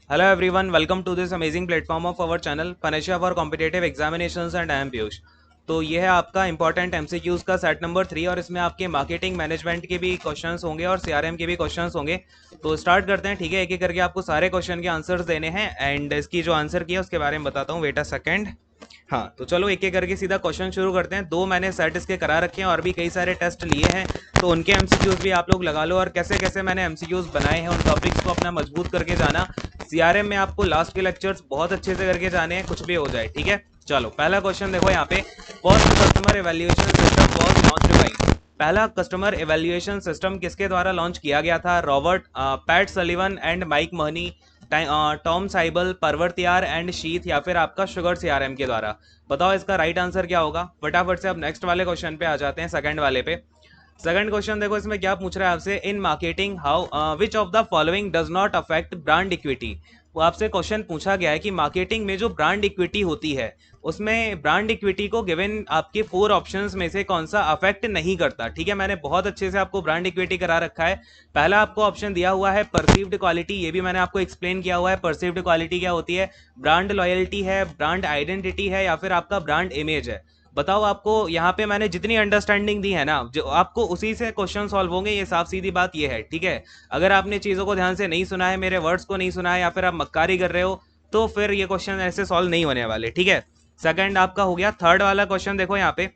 Hello everyone, welcome to this amazing platform of our channel Panacea for Competitive Examinations and I am Piyush. तो ये है आपका important MCQs का set number 3 और इसमें आपके मार्केटिंग मैनेजमेंट के भी क्वेश्चंस होंगे और सीआरएम के भी क्वेश्चंस होंगे। तो स्टार्ट करते हैं, ठीक है। एक एक करके आपको सारे क्वेश्चन के आंसर्स देने हैं एंड इसकी जो आंसर किया उसके बारे में बताता हूँ। Wait a second. हाँ, तो चलो एक एक करके सीधा क्वेश्चन शुरू करते हैं। दो मैंने सेट इसके करा रखे हैं और भी कई सारे टेस्ट लिए हैं, तो उनके एमसीक्यूज भी आप लोग लगा लो और कैसे कैसे मैंने एमसीक्यूज बनाए हैं उन टॉपिक्स को अपना मजबूत करके जाना। सीआरएम में आपको लास्ट के लेक्चर्स बहुत अच्छे से करके जाने हैं, कुछ भी हो जाए, ठीक है। चलो पहला क्वेश्चन देखो यहाँ पे, first customer evaluation system was launched by. पहला कस्टमर इवैल्यूएशन सिस्टम किसके द्वारा लॉन्च किया गया था? Robert Pat Sullivan and Mike Mahoney, Tom Siebel, Parvatiyar and Sheth, या फिर आपका शुगर सीआरएम के द्वारा। बताओ इसका राइट आंसर क्या होगा। फटाफट से अब नेक्स्ट वाले क्वेश्चन पे आ जाते हैं, सेकंड वाले पे। सेकंड क्वेश्चन देखो, इसमें क्या पूछ रहा है आपसे, in marketing how which of the following does not affect brand equity. वो आपसे क्वेश्चन पूछा गया है कि मार्केटिंग में जो ब्रांड इक्विटी होती है उसमें ब्रांड इक्विटी को गिवन आपके 4 ऑप्शंस में से कौन सा अफेक्ट नहीं करता, ठीक है। मैंने बहुत अच्छे से आपको ब्रांड इक्विटी करा रखा है। पहला आपको ऑप्शन दिया हुआ है परसीव्ड क्वालिटी, ये भी मैंने आपको एक्सप्लेन किया हुआ है। परसीव्ड क्वालिटी क्या होती है? ब्रांड लॉयल्टी है, ब्रांड आइडेंटिटी है, या फिर आपका ब्रांड इमेज है। बताओ आपको यहाँ पे मैंने जितनी अंडरस्टैंडिंग दी है ना, जो आपको उसी से क्वेश्चन सॉल्व होंगे, ये साफ सीधी बात ये है, ठीक है। अगर आपने चीज़ों को ध्यान से नहीं सुना है, मेरे वर्ड्स को नहीं सुना है, या फिर आप मक्कारी कर रहे हो, तो फिर ये क्वेश्चन ऐसे सॉल्व नहीं होने वाले, ठीक है। सेकंड आपका हो गया। थर्ड वाला क्वेश्चन देखो यहाँ पे,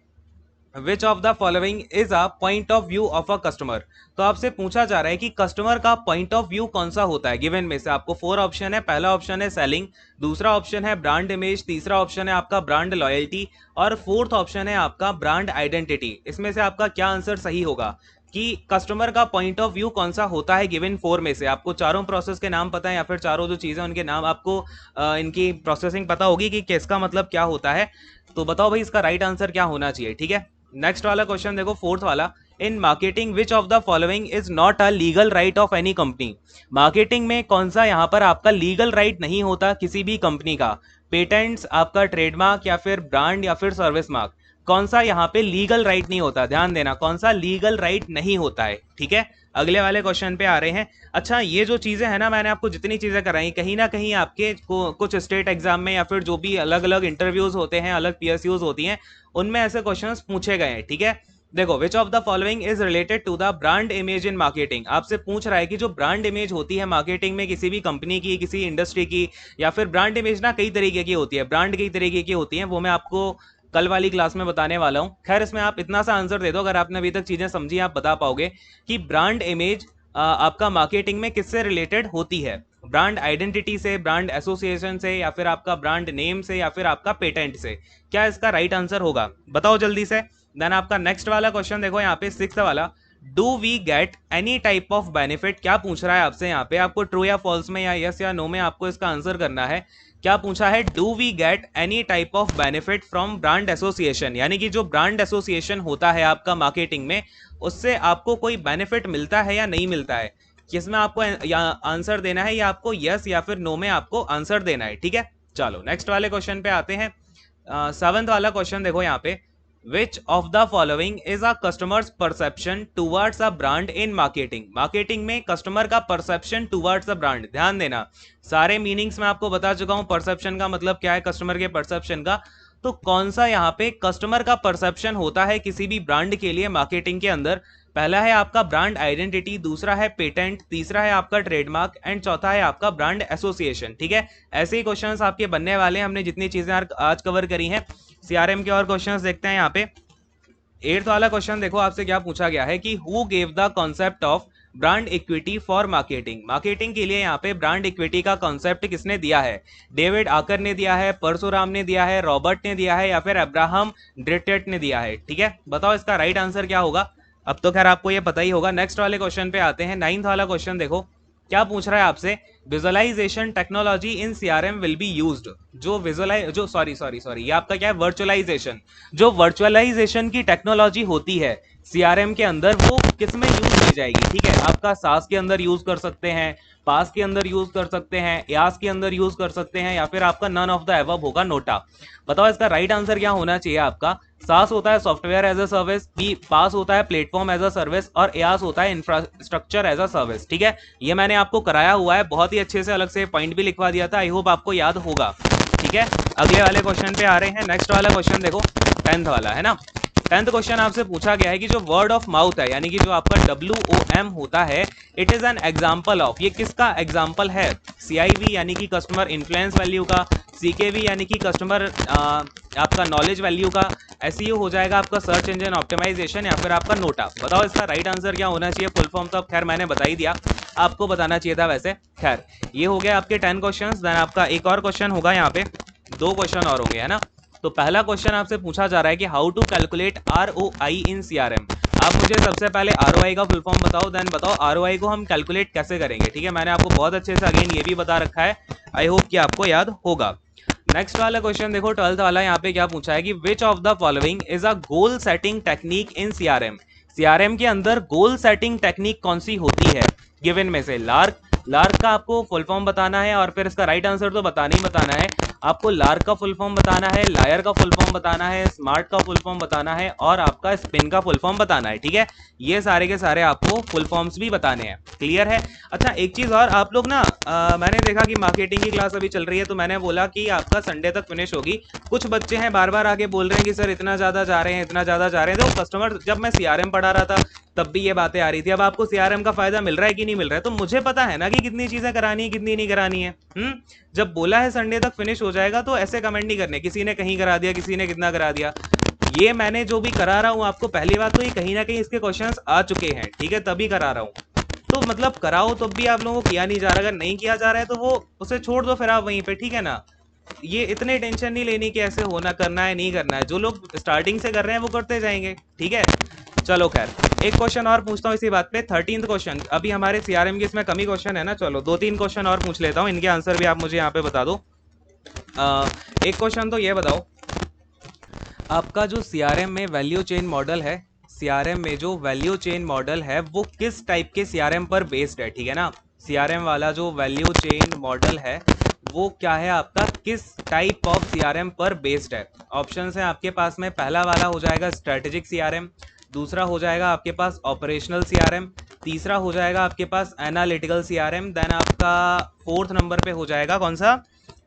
विच of the following is a point of view of a customer. तो आपसे पूछा जा रहा है कि कस्टमर का पॉइंट ऑफ व्यू कौन सा होता है। गिवन में से आपको 4 ऑप्शन है। पहला ऑप्शन है सेलिंग, दूसरा ऑप्शन है ब्रांड इमेज, तीसरा ऑप्शन है आपका ब्रांड लॉयल्टी, और फोर्थ ऑप्शन है आपका ब्रांड आइडेंटिटी। इसमें से आपका क्या आंसर सही होगा कि कस्टमर का पॉइंट ऑफ व्यू कौन सा होता है गिवन 4 में से। आपको चारों प्रोसेस के नाम पता है, या फिर चारों जो चीजें उनके नाम आपको इनकी प्रोसेसिंग पता होगी कि किसका मतलब क्या होता है। तो बताओ भाई इसका राइट आंसर क्या होना चाहिए, ठीक है। नेक्स्ट वाला क्वेश्चन देखो, फोर्थ वाला, in marketing which of the following is not a legal right of any company. Marketing में कौन सा यहां पर आपका लीगल राइट नहीं होता किसी भी कंपनी का? पेटेंट्स, आपका ट्रेडमार्क, या फिर ब्रांड, या फिर सर्विस मार्क। कौन सा यहाँ पे लीगल राइट नहीं होता? ध्यान देना, कौन सा लीगल राइट नहीं होता है, ठीक है। अगले वाले क्वेश्चन पे आ रहे हैं। अच्छा, ये जो चीजें हैं ना, मैंने आपको जितनी चीजें कराई, कहीं ना कहीं आपके कुछ स्टेट एग्जाम में या फिर जो भी अलग अलग इंटरव्यूज होते हैं, अलग पीएसयूज होती हैं, उनमें ऐसे क्वेश्चंस पूछे गए हैं, ठीक है। देखो, which of the following is related to the brand image in marketing. आपसे पूछ रहा है कि जो ब्रांड इमेज होती है मार्केटिंग में किसी भी कंपनी की, किसी इंडस्ट्री की, या फिर ब्रांड इमेज ना कई तरीके की होती है, ब्रांड कई तरीके की होती है, वो मैं आपको कल वाली क्लास में बताने वाला हूं। खैर, इसमें आप इतना सा आंसर दे दो, अगर आपने अभी तक चीजें समझी आप बता पाओगे कि ब्रांड इमेज आपका मार्केटिंग में किससे रिलेटेड होती है। ब्रांड आइडेंटिटी से, ब्रांड एसोसिएशन से, या फिर आपका ब्रांड नेम से, या फिर आपका पेटेंट से। क्या इसका राइट आंसर होगा? बताओ जल्दी से। देन आपका नेक्स्ट वाला क्वेश्चन देखो यहाँ पे, सिक्स्थ वाला, do we get any type of benefit. क्या पूछ रहा है आपसे यहाँ पे? आपको ट्रू या फॉल्स में, या यस या नो में आपको इसका आंसर करना है। क्या पूछा है? Do we get any type of benefit from brand association, यानी कि जो ब्रांड एसोसिएशन होता है आपका मार्केटिंग में, उससे आपको कोई बेनिफिट मिलता है या नहीं मिलता है। किसमें आपको आंसर देना है, या आपको यस या फिर नो में आपको आंसर देना है, ठीक है। चलो नेक्स्ट वाले क्वेश्चन पे आते हैं। सेवंथ वाला क्वेश्चन देखो यहाँ पे, विच of the following is a customers perception towards a brand in marketing. Marketing में कस्टमर का परसेप्शन टुवर्ड्स अ ब्रांड, ध्यान देना, सारे मीनिंग्स मैं आपको बता चुका हूं। परसेप्शन का मतलब क्या है, कस्टमर के परसेप्शन का। तो कौन सा यहाँ पे कस्टमर का परसेप्शन होता है किसी भी ब्रांड के लिए मार्केटिंग के अंदर? पहला है आपका ब्रांड आइडेंटिटी, दूसरा है पेटेंट, तीसरा है आपका ट्रेडमार्क, एंड चौथा है आपका ब्रांड एसोसिएशन, ठीक है। ऐसे ही क्वेश्चंस आपके बनने वाले हैं। हमने जितनी चीजें आज कवर करी हैं, सीआरएम के और क्वेश्चंस देखते हैं यहाँ पे। एट्थ वाला क्वेश्चन देखो, आपसे क्या पूछा गया है कि who gave the concept of brand equity for marketing. Marketing के लिए यहाँ पे ब्रांड इक्विटी का कॉन्सेप्ट किसने दिया है? डेविड आकर ने दिया है, परशुराम ने दिया है, रॉबर्ट ने दिया है, या फिर अब्राहम ड्रिटेट ने दिया है, ठीक है। बताओ इसका राइट आंसर क्या होगा। अब तो खैर आपको ये पता ही होगा। नेक्स्ट वाले क्वेश्चन पे आते हैं। नाइन्थ वाला क्वेश्चन देखो, क्या पूछ रहा है आपसे, visualization technology in CRM will be used. जो विजुअलाइज जो सॉरी सॉरी सॉरी ये आपका क्या है, वर्चुअलाइजेशन। जो वर्चुअलाइजेशन की टेक्नोलॉजी होती है सीआरएम के अंदर वो किस में यूज की जाएगी, ठीक है। आपका सास के अंदर यूज कर सकते हैं, पास के अंदर यूज कर सकते हैं, यास के अंदर यूज कर सकते हैं, या फिर आपका नन ऑफ द एबव होगा, नोटा। बताओ इसका राइट आंसर क्या होना चाहिए आपका। सास होता है software as a service, B PaaS होता है प्लेटफॉर्म एज अ सर्विस, और एयास होता है इंफ्रास्ट्रक्चर एज अ सर्विस, ठीक है। ये मैंने आपको कराया हुआ है, बहुत ही अच्छे से अलग से पॉइंट भी लिखवा दिया था, आई होप आपको याद होगा, ठीक है। अगले वाले क्वेश्चन पे आ रहे हैं। नेक्स्ट वाला क्वेश्चन देखो, 10th वाला है ना। 10th क्वेश्चन आपसे पूछा गया है कि जो वर्ड ऑफ माउथ है, यानी कि जो आपका WOM होता है, it is an example of, ये किसका एग्जाम्पल है। CIV यानी कि कस्टमर इन्फ्लुएंस वैल्यू का, CKV यानी कि कस्टमर आपका नॉलेज वैल्यू का, SEO हो जाएगा आपका सर्च इंजन ऑप्टिमाइजेशन, या फिर आपका नोटा। बताओ इसका राइट आंसर क्या होना चाहिए। फुल फॉर्म तो अब खैर मैंने बता ही दिया, आपको बताना चाहिए था वैसे। खैर ये हो गया आपके 10 क्वेश्चन। देन आपका एक और क्वेश्चन होगा, यहाँ पे 2 क्वेश्चन और होंगे, है ना। तो पहला क्वेश्चन आपसे पूछा जा रहा है कि how to calculate ROI in CRM। आप मुझे सबसे पहले ROI का फुल फॉर्म बताओ, देन बताओ ROI को हम कैलकुलेट कैसे करेंगे, ठीक है। मैंने आपको बहुत अच्छे से अगेन ये भी बता रखा है, आई होप कि आपको याद होगा। नेक्स्ट वाला क्वेश्चन देखो, 12th वाला, यहाँ पे क्या पूछा है कि विच of the following is a goal setting technique in CRM। CRM के अंदर गोल सेटिंग टेक्निक कौन सी होती है। गिवन में से लार्क, लार्क का आपको फुल फॉर्म बताना है, और फिर इसका राइट आंसर तो बताना ही बताना है आपको। लार्क का फुल फॉर्म बताना है, लायर का फुल फॉर्म बताना है, स्मार्ट का फुल फॉर्म बताना है, और आपका स्पिन का फुल फॉर्म बताना है, ठीक है। ये सारे के सारे आपको फुल फॉर्म्स भी बताने हैं, क्लियर है। अच्छा एक चीज और, आप लोग ना मैंने देखा कि मार्केटिंग की क्लास अभी चल रही है, तो मैंने बोला कि आपका संडे तक फिनिश होगी। कुछ बच्चे हैं बार बार आके बोल रहे हैं कि सर इतना ज्यादा जा रहे हैं, इतना ज्यादा जा रहे हैं। तो कस्टमर, जब मैं CRM पढ़ा रहा था तब भी ये बातें आ रही थी। अब आपको CRM का फायदा मिल रहा है कि नहीं मिल रहा है, तो मुझे पता है ना कि कितनी चीजें करानी है, कितनी नहीं करानी है। जब बोला है संडे तक फिनिश हो जाएगा, तो ऐसे कमेंट नहीं करने किसी ने कहीं करा दिया, किसी ने कितना करा दिया। ये मैंने जो भी करा रहा हूँ आपको, पहली बात तो ये कहीं ना कहीं इसके क्वेश्चंस आ चुके हैं, ठीक है, तभी करा रहा हूँ। तो मतलब कराओ तब भी आप लोगों को किया नहीं जा रहा, अगर नहीं किया जा रहा है तो वो उसे छोड़ दो फिर आप वहीं पे, ठीक है ना। ये इतने टेंशन नहीं लेनी कि ऐसे होना, करना है नहीं करना है। जो लोग स्टार्टिंग से कर रहे हैं वो करते जाएंगे, ठीक है। चलो खैर एक क्वेश्चन और पूछता हूँ इसी बात पे, 13th क्वेश्चन। अभी हमारे CRM के इसमें कमी क्वेश्चन है ना, चलो 2-3 क्वेश्चन और पूछ लेता हूँ, इनके आंसर भी आप मुझे यहाँ पे बता दो। एक क्वेश्चन तो ये बताओ, आपका जो CRM में वैल्यू चेन मॉडल है, CRM में जो वैल्यू चेन मॉडल है वो किस टाइप के CRM पर बेस्ड है, ठीक है ना। CRM वाला जो वैल्यू चेन मॉडल है वो क्या है आपका, किस टाइप ऑफ CRM पर बेस्ड है। ऑप्शंस हैं आपके पास में, पहला वाला हो जाएगा स्ट्रेटेजिक CRM, दूसरा हो जाएगा आपके पास ऑपरेशनल CRM, तीसरा हो जाएगा आपके पास एनालिटिकल CRM, देन आपका 4th नंबर पे हो जाएगा कौन सा,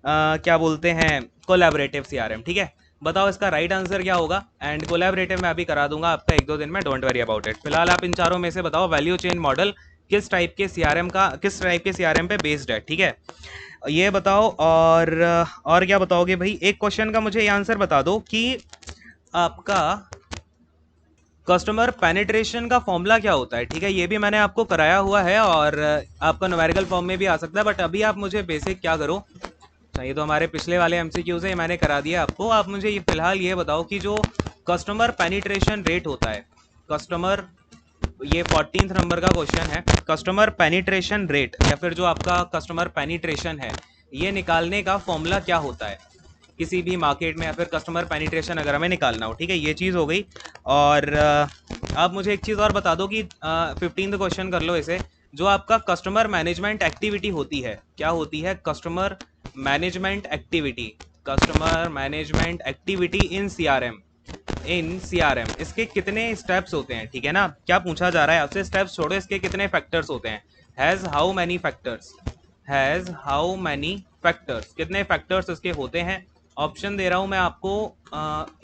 क्या बोलते हैं, कोलैबोरेटिव CRM, ठीक है। बताओ इसका राइट आंसर क्या होगा। एंड कोलैबोरेटिव मैं अभी करा दूंगा आपका 1-2 दिन में, डोंट वरी अबाउट इट। फिलहाल आप इन चारों में से बताओ वैल्यू चेन मॉडल किस टाइप के CRM पे बेस्ड है, ठीक है, ये बताओ। और क्या बताओगे भाई। एक क्वेश्चन का मुझे ये आंसर बता दो कि आपका कस्टमर पेनिट्रेशन का फॉर्मूला क्या होता है, ठीक है। ये भी मैंने आपको कराया हुआ है, और आपका न्यूमेरिकल फॉर्म में भी आ सकता है, बट अभी आप मुझे बेसिक क्या करो। अच्छा ये तो हमारे पिछले वाले MCQs है, मैंने करा दिया आपको। आप मुझे ये फिलहाल ये बताओ कि जो कस्टमर पेनिट्रेशन रेट होता है, कस्टमर, ये 14th नंबर का क्वेश्चन है, कस्टमर पेनिट्रेशन रेट या फिर जो आपका कस्टमर पेनिट्रेशन है, ये निकालने का फॉर्मूला क्या होता है किसी भी मार्केट में, या फिर कस्टमर पेनिट्रेशन अगर हमें निकालना हो, ठीक है। ये चीज़ हो गई। और आप मुझे एक चीज़ और बता दो कि 15th क्वेश्चन कर लो इसे, जो आपका कस्टमर मैनेजमेंट एक्टिविटी होती है, क्या होती है, customer management activity, customer management activity in CRM, इसके कितने स्टेप्स होते हैं, ठीक है ना। क्या पूछा जा रहा है आपसे, स्टेप्स छोड़ो, इसके कितने फैक्टर्स होते हैं। Has how many factors, has how many factors, कितने फैक्टर्स इसके होते हैं। ऑप्शन दे रहा हूं मैं आपको,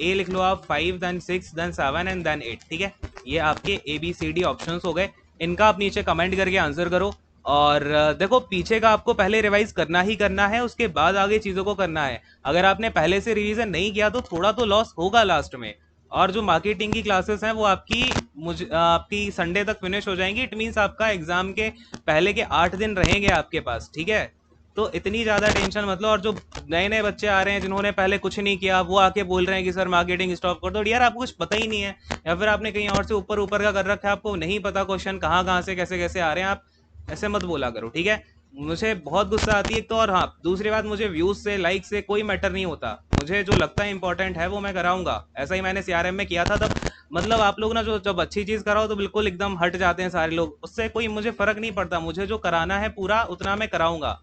ए लिख लो आप 5 देन 6 देन 7 एंड देन 8, ठीक है। ये आपके ABCD ऑप्शंस हो गए, इनका आप नीचे कमेंट करके आंसर करो। और देखो पीछे का आपको पहले रिवाइज करना ही करना है, उसके बाद आगे चीज़ों को करना है। अगर आपने पहले से रिवीजन नहीं किया तो थोड़ा तो लॉस होगा लास्ट में। और जो मार्केटिंग की क्लासेस हैं वो आपकी संडे तक फिनिश हो जाएंगी। इट मीन्स आपका एग्जाम के पहले के 8 दिन रहेंगे आपके पास, ठीक है। तो इतनी ज़्यादा टेंशन मत लो। और जो नए नए बच्चे आ रहे हैं जिन्होंने पहले कुछ नहीं किया, वो आके बोल रहे हैं कि सर मार्केटिंग स्टॉप कर दो, यार आपको कुछ पता ही नहीं है, या फिर आपने कहीं और से ऊपर ऊपर का कर रखा है, आपको नहीं पता क्वेश्चन कहाँ कहाँ से कैसे कैसे आ रहे हैं। आप ऐसे मत बोला करो, ठीक है। मुझे बहुत गुस्सा आती है एक तो, और हाँ दूसरी बात, मुझे व्यूज से लाइक से कोई मैटर नहीं होता। मुझे जो लगता है इंपॉर्टेंट है वो मैं कराऊंगा। ऐसा ही मैंने CRM में किया था, तब मतलब आप लोग ना जो जब अच्छी चीज़ कराओ तो बिल्कुल एकदम हट जाते हैं सारे लोग, उससे कोई मुझे फ़र्क नहीं पड़ता, मुझे जो कराना है पूरा उतना मैं कराऊंगा।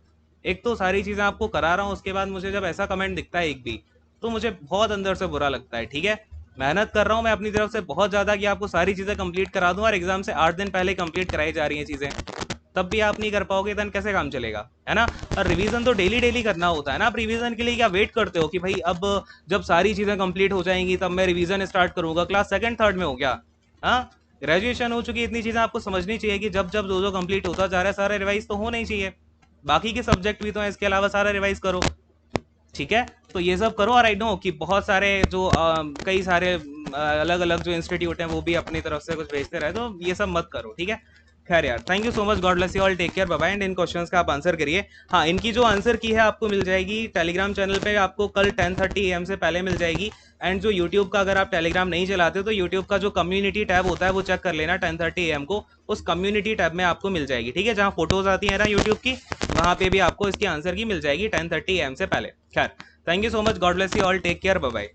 एक तो सारी चीज़ें आपको करा रहा हूँ, उसके बाद मुझे जब ऐसा कमेंट दिखता है एक भी, तो मुझे बहुत अंदर से बुरा लगता है। ठीक है, मेहनत कर रहा हूँ मैं अपनी तरफ से बहुत ज़्यादा कि आपको सारी चीज़ें कंप्लीट करा दूँ, और एग्ज़ाम से 8 दिन पहले कंप्लीट कराई जा रही हैं चीज़ें, तब भी आप नहीं कर पाओगे, देन कैसे काम चलेगा, है ना। और रिवीजन तो डेली डेली करना होता है ना, आप रिवीजन के लिए क्या वेट करते हो कि भाई अब जब सारी चीज़ें कंप्लीट हो जाएंगी तब मैं रिवीजन स्टार्ट करूंगा, क्लास सेकंड थर्ड में हो गया। हाँ, ग्रेजुएशन हो चुकी है, इतनी चीज़ें आपको समझनी चाहिए कि जब जब जो कंप्लीट होता जा रहा है सारा रिवाइज तो होना ही चाहिए। बाकी के सब्जेक्ट भी तो हैं, इसके अलावा सारा रिवाइज करो। ठीक है, तो ये सब करो। और आई नो कि बहुत सारे जो कई सारे अलग अलग जो इंस्टीट्यूट हैं वो भी अपनी तरफ से कुछ भेजते रहे, तो ये सब मत करो। ठीक है, खैर यार, thank you so much, God bless you all, take care, bye bye. And इन क्वेश्चंस का आप आंसर करिए। हाँ, इनकी जो आंसर की है आपको मिल जाएगी टेलीग्राम चैनल पे, आपको कल 10:30 AM से पहले मिल जाएगी। एंड जो यूट्यूब का, अगर आप टेलीग्राम नहीं चलाते तो यूट्यूब का जो कम्युनिटी टैब होता है वो चेक कर लेना 10:30 AM को, उस कम्युनिटी टैब में आपको मिल जाएगी। ठीक है, जहाँ फोटोज आती है ना यूट्यूब की, वहाँ पे भी आपको इसकी आंसर की मिल जाएगी 10:30 AM से पहले। खैर, thank you so much, God bless you all, take care, bye bye.